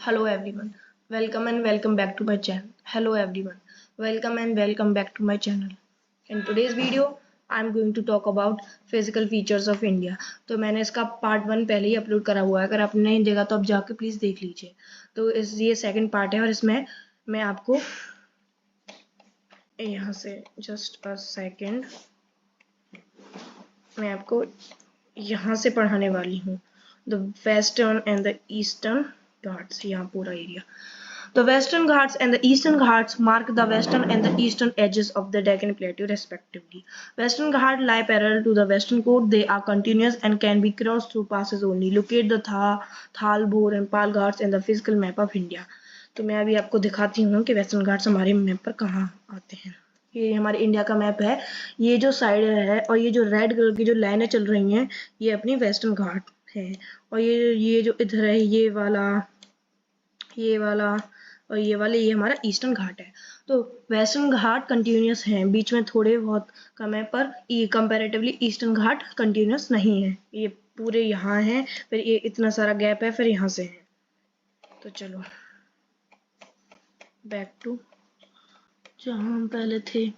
Hello everyone. Welcome and welcome back to my channel. Hello everyone. Welcome and welcome back to my channel. In today's video, I'm going to talk about physical features of India. तो मैंने इसका part 1 पहले ही upload करा हुआ है. अगर आपने नहीं देखा तो आप जाके प्लीज देख लीजिए. तो ये सेकंड पार्ट है और इसमें मैं आपको यहाँ से जस्ट अ सेकंड मैं आपको यहाँ से पढ़ाने वाली हूँ. The western and the eastern Ghats, यहाँ पूरा area. The Western Ghats and the Eastern Ghats mark the western and the eastern edges of the Deccan Plateau respectively. Western Ghats lie parallel to the western coast. They are continuous and can be crossed through passes only. Locate the Thal, Bhor and Pal Ghats in the physical map of India. तो मैं अभी आपको दिखाती हूँ कि western Ghats हमारे map पर कहाँ आते हैं. ये हमारे इंडिया का मैप है. ये जो साइड है और ये जो रेड कलर की जो लाइनें चल रही हैं ये अपनी वेस्टर्न घाट है. और ये जो इधर है ये वाला और ये वाले ये हमारा ईस्टर्न घाट है. तो वेस्टर्न घाट कंटिन्यूस है, बीच में थोड़े बहुत कम है, पर ये कंपैरेटिवली ईस्टर्न घाट कंटिन्यूस नहीं है. ये पूरे यहाँ है, फिर ये इतना सारा गैप है, फिर यहाँ से है. तो चलो बैक टू जहाँ हम पहले थे.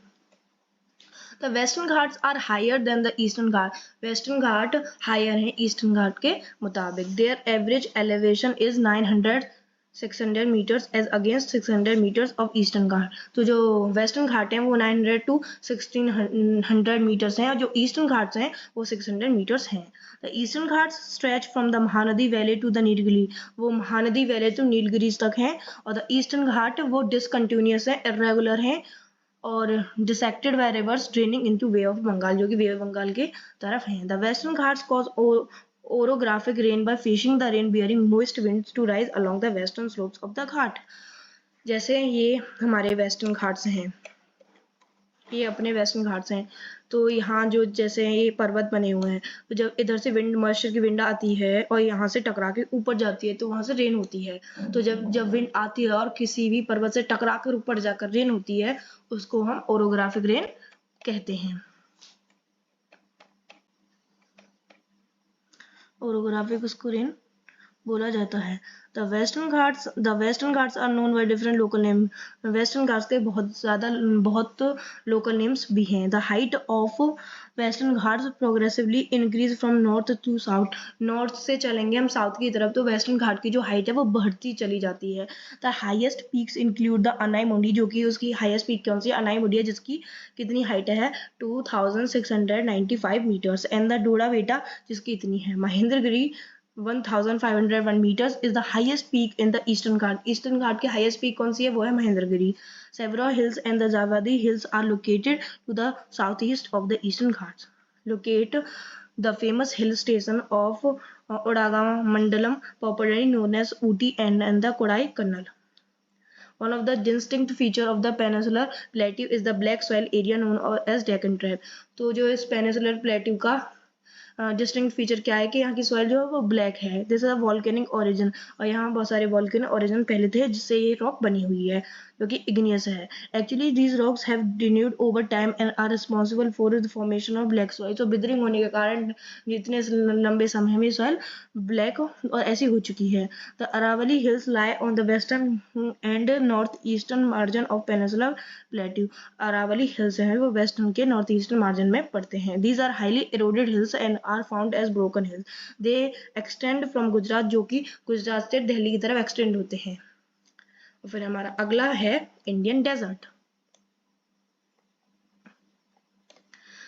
The Western Ghats are higher than the Eastern Ghat. Western Ghat higher है Eastern Ghat के मुताबिक. Their average elevation is 600 meters as against 600 meters of Eastern Ghat. तो जो Western Ghat हैं वो 900 to 1600 meters हैं और जो Eastern Ghats हैं वो 600 meters हैं. The Eastern Ghats stretch from the Mahanadi Valley to the Nilgiri. वो महानदी वैली तो नीलगिरीज तक हैं. और the Eastern Ghat वो discontinuous है, irregular हैं और dissected by rivers draining into Bay of Bengal, जो कि वे ऑफ बंगाल के तरफ हैं. The Western Ghats cause orographic rain by fishing the rain bearing moist winds to rise along the western slopes of the घाट. जैसे ये हमारे वेस्टर्न घाट्स हैं, ये अपने वेस्टर्न घाट्स हैं. तो यहाँ जो जैसे ये पर्वत बने हुए हैं, तो जब इधर से विंड मॉइस्चर की विंड आती है और यहाँ से टकरा के ऊपर जाती है तो वहां से रेन होती है. तो जब विंड आती है और किसी भी पर्वत से टकरा कर ऊपर जाकर रेन होती है उसको हम ओरोग्राफिक रेन कहते हैं. ओरोग्राफिक उसको रेन बोला जाता है. The Western Ghats are known by different local names. Western Ghats के बहुत local names भी हैं. The height of Western Ghats progressively increase from north to south. North से चलेंगे हम south की तरफ तो Western Ghat की जो height है वो बढ़ती चली जाती है. The highest peaks include the Anai Mundi, जो कि उसकी highest peak कौन सी Anai Mundi है जिसकी कितनी height है 2695 meters, and the Doda Beta जिसकी इतनी है. Mahendragiri 1501 meters is the highest peak in the Eastern Ghat. Eastern Ghat के highest peak कौन सी है वो है Mahendragiri. Several hills and the Javadi hills are located to the southeast of the Eastern Ghats. Locate the famous hill station of Odagaon Mandalam, popularly known as Ooty and the Kodai Kannal. One of the distinct feature of the peninsular plateau is the black soil area known as Deccan Trap. तो जो इस peninsular plateau का distinct feature क्या है कि यहाँ की soil जो है वो ब्लैक है. This is a volcanic origin, और यहाँ बहुत सारे वॉल्केनिक ओरिजिन पहले थे जिससे ये रॉक बनी हुई है जो कि इग्नियस है. Actually these rocks have denuded over time and are responsible for the formation of black soil. तो बिदरिंग होने के कारण जितने लंबे समय में सॉइल ब्लैक और ऐसी हो चुकी है. The Aravalli Hills lie on the western and north eastern margin of peninsular plateau. Aravalli Hills हैं वो वेस्टर्न के नॉर्थ ईस्टर्न मार्जिन में पड़ते हैं. These are highly eroded hills and are found as broken hills. They extend from Gujarat, जो कि गुजरात से दिल्ली की तरफ एक्सटेंड होते हैं. और फिर हमारा अगला है Indian desert.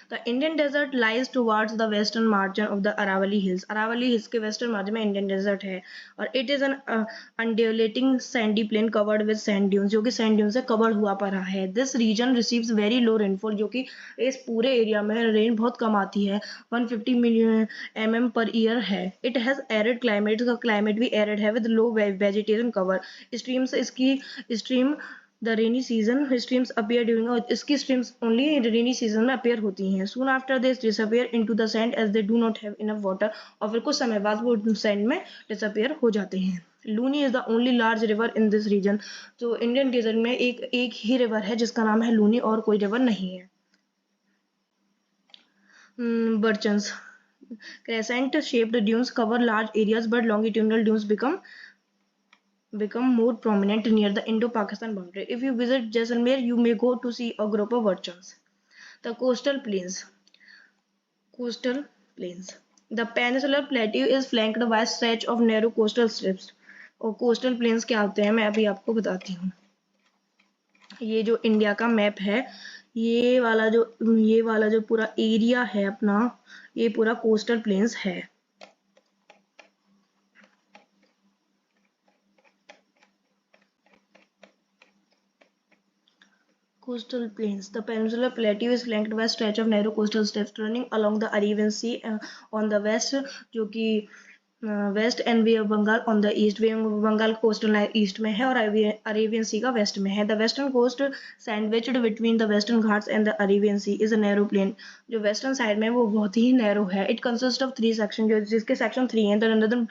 The Indian desert lies towards the western margin of the Aravalli Hills. Aravalli Hills के western margin में Indian desert है और it is an undulating sandy plain covered with sand dunes, जो कि sand dunes से covered हुआ पड़ा है. This region receives very low rainfall, जो कि इस पूरे एरिया में रेन बहुत कम आती है. 150 million mm per year है. It has arid climate, इसका climate भी arid है with low vegetation cover. Streams इसकी stream The rainy season streams appear during, और इसकी streams only rainy season में appear होती हैं. Soon after they disappear into the sand as they do not have enough water, और फिर कुछ समय बाद वो sand में disappear हो जाते हैं. Luni is the only large river in this region. तो इंडियन डेजर्ट में एक ही रिवर है जिसका नाम है लूनी और कोई रिवर नहीं है. Birchens crescent shaped dunes cover large areas but longitudinal dunes become become more prominent near the Indo-Pakistan boundary. If you visit Jaisalmer, you may go to see a group of vultures. The coastal plains. Coastal plains. The peninsular plateau is flanked by a stretch of narrow coastal strips. और coastal plains क्या होते हैं मैं अभी आपको बताती हूँ. ये जो इंडिया का मैप है, ये वाला जो पूरा एरिया है अपना, ये पूरा कोस्टल प्लेन्स है. Coastal plains. The peninsular plateau is flanked by a stretch of narrow coastal strips running along the Arabian Sea on the west, जो कि west and Bay of Bengal on the east. Bay of Bengal coastal line east में है और Arabian Sea का west में है. The western coast sandwiched between the Western Ghats and the Arabian Sea is a narrow plain. जो western side में वो बहुत ही नैरो है. इट कंसिस्ट ऑफ 3 सेक्शन, जो जिसके सेक्शन 3 हैं. द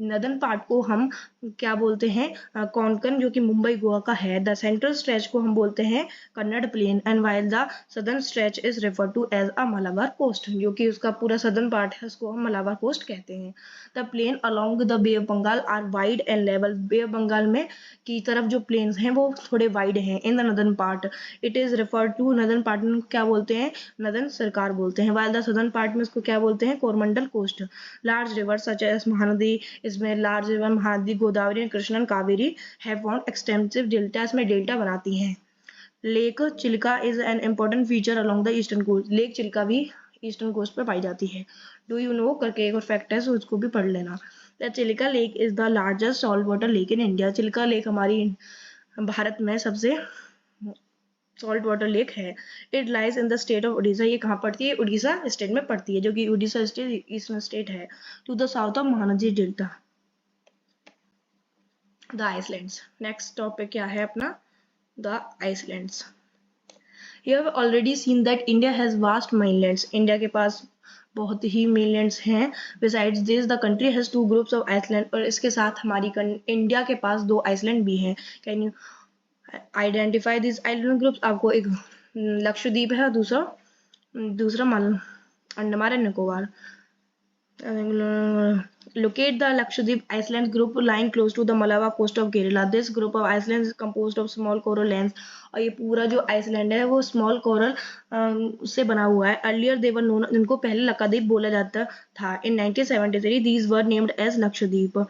नदर्न पार्ट को हम क्या बोलते हैं, कोंकण, जो कि मुंबई गोवा का है. द सेंट्रल स्ट्रेच को हम बोलते हैं Kannada plain, and while the southern stretch is refer to as a Malabar coast, जो कि उसका पूरा सदर्न पार्ट है, उसको हम मलाबार कोस्ट कहते हैं. The plain along the Bay of Bengal are wide and level. Bay of Bengal में की तरफ जो प्लेन्स हैं वो थोड़े वाइड हैं. In the northern part it is refer to, northern part में क्या बोलते हैं, नदर्न सरकार बोलते हैं. वाइल द सदर्न पार्ट में उसको क्या बोलते हैं, Coromandel coast. Large river such as Mahanadi, इसमें large river Mahanadi, Godavari, Krishna and Kaveri have form extensive delta, इसमें डेल्टा बनाती हैं. Lake Chilka is an important feature along the eastern coast. Lake Chilka भी ईस्टर्न कोस्ट पर पाई जाती है. डू यू नो करके एक और फैक्ट है, सो उसको भी पढ़ लेना. The Chilka Lake is the largest salt water lake in India. Chilka Lake हमारी भारत में सबसे सॉल्ट वाटर लेक है. It lies in the state of Orissa. ये कहाँ पड़ती है, उड़ीसा स्टेट में पड़ती है, जो कि उड़ीसा स्टेट ईस्टर्न स्टेट है. To the south of Mahanadi delta. The islands. Next topic क्या है अपना, the islands. You have already seen that India has vast mainlands. India के पास बहुत ही mainlands हैं. Besides this, the country has 2 groups of island. और इसके साथ हमारी इंडिया के पास 2 आइसलैंड भी हैं. Can you identify these island groups? आपको एक लक्षद्वीप है, दूसरा Andaman and Nicobar. Locate the Lakshadweep Islands group lying close to the Malabar coast of Kerala. This group of islands is composed of small coral lands. और ये पूरा जो आइसलैंड है वो स्मॉल कोरल से बना हुआ है. अर्लियर दे वर नोन, इनको पहले लक्षद्वीप बोला जाता था. इन 1973 these were named as Lakshadweep.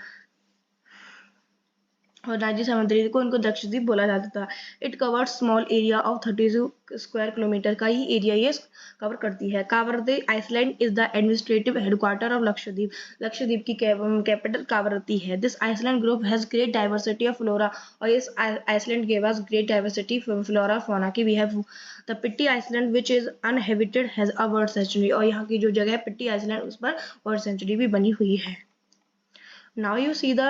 और 1973 को इनको लक्षद्वीप बोला जाता था. It covered small area of 32 square kilometre का ही एरिया ये कवर करती है. Kavaratti island is the administrative headquarter of Lakshadweep. Lakshadweep की कैपिटल कावरती है. This island group has great diversity of flora. और इस आइसलैंड के पास ग्रेट डाइवर्सिटी फ्लोरा फौना की भी है. The Pitti island which is uninhabited has a bird sanctuary. और यहाँ की जो जगह है पिट्टी आइसलैंड, उस पर बर्ड सेंचुरी भी बनी हुई है. Now you see the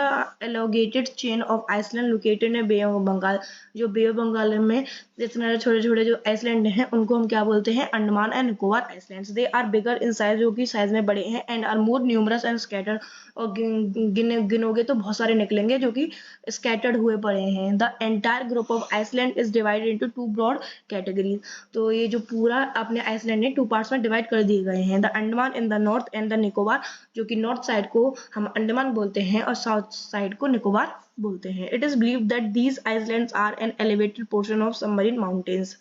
elongated chain of Iceland located in Bay of Bengal. जो बे ऑफ बंगाल में इतने छोटे छोटे जो आइसलैंड हैं उनको हम क्या बोलते हैं, Andaman and Nicobar islands. They are bigger in size, जो कि साइज में बड़े हैं. And are more numerous and scattered. और गिनोगे तो बहुत सारे निकलेंगे जो कि स्कैटर्ड हुए पड़े हैं. The entire group of island is divided into 2 broad categories. तो ये जो पूरा अपने आइसलैंड ने 2 पार्ट्स में डिवाइड कर दिए गए हैं. The Andaman in the north and the Nicobar, जो कि नॉर्थ साइड को हम अंडमान बोलते हैं और साउथ साइड को निकोबार बोलते हैं. It is believed that these islands are an elevated portion of submarine mountains.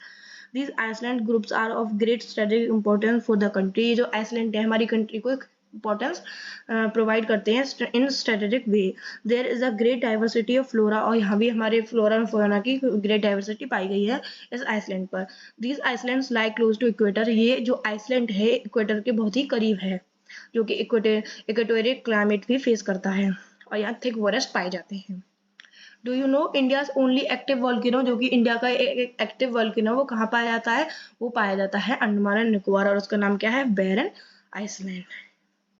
These island groups are of great strategic importance for the country. जो आइसलैंड है हमारी कंट्री को इंपॉर्टेंस प्रोवाइड करते हैं in strategic way. There is a great diversity of flora. और यहाँ भी हमारे फ्लोरा एंड फौना की ग्रेट डाइवर्सिटी पाई गई है इस आइसलैंड पर. These islands lie close to equator. ये जो आइसलैंड है इक्वेटर के बहुत ही करीब है, जो कि इक्वेटोरियल क्लाइमेट भी फेस करता है. और यहाँ थिक फॉरेस्ट पाए जाते हैं. Do you know India's only active volcano. जो कि इंडिया का एक एक्टिव वॉल्केनो वो कहाँ पाया जाता है, वो पाया जाता है अंडमान एंड निकोबार. और उसका नाम क्या है, बैरन आइसलैंड.